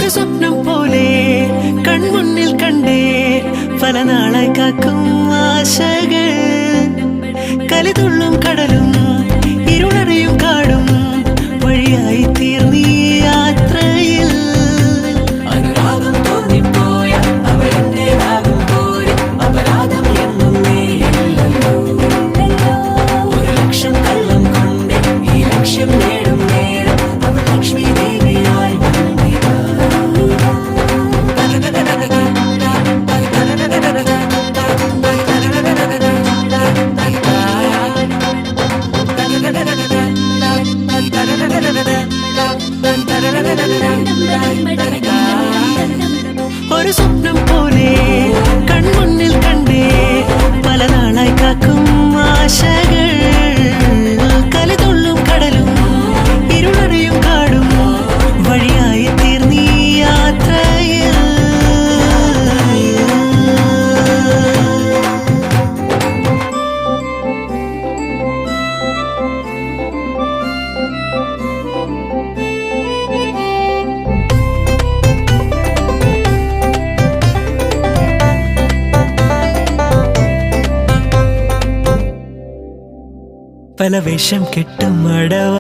ഒരു സ്വപ്നം പോലെ കൺമുന്നിൽ കണ്ടേ പല നാളായി കാക്കും ആശകൾ കലിതുള്ളും കടലും ഇരുളറിയും കാടും വഴിയായി തീർന്നീ യാത്രയിൽ അനുരാഗം തോന്നിപ്പോയ അവരെന്റേതാകും പോലെ അപരാധം എന്നും നേരില്ലല്ലോ ഒരു ലക്ഷം കള്ളം കൊണ്ട് ഈ ലക്ഷ്യം നേടും നേരം അവൾ ലക്ഷ്മി ദേവിയായി വന്നിതാ ഒരു സ്വപ്നം പോലെ കൺമുന്നിൽ കണ്ടേ പല നാളായി കാക്കും ആശകൾ കലിതുള്ളും കടലും ഇരുളറിയും കാടും വഴിയായി തീർന്നീ യാത്രയിൽ പല വേഷം കെട്ടും അടവ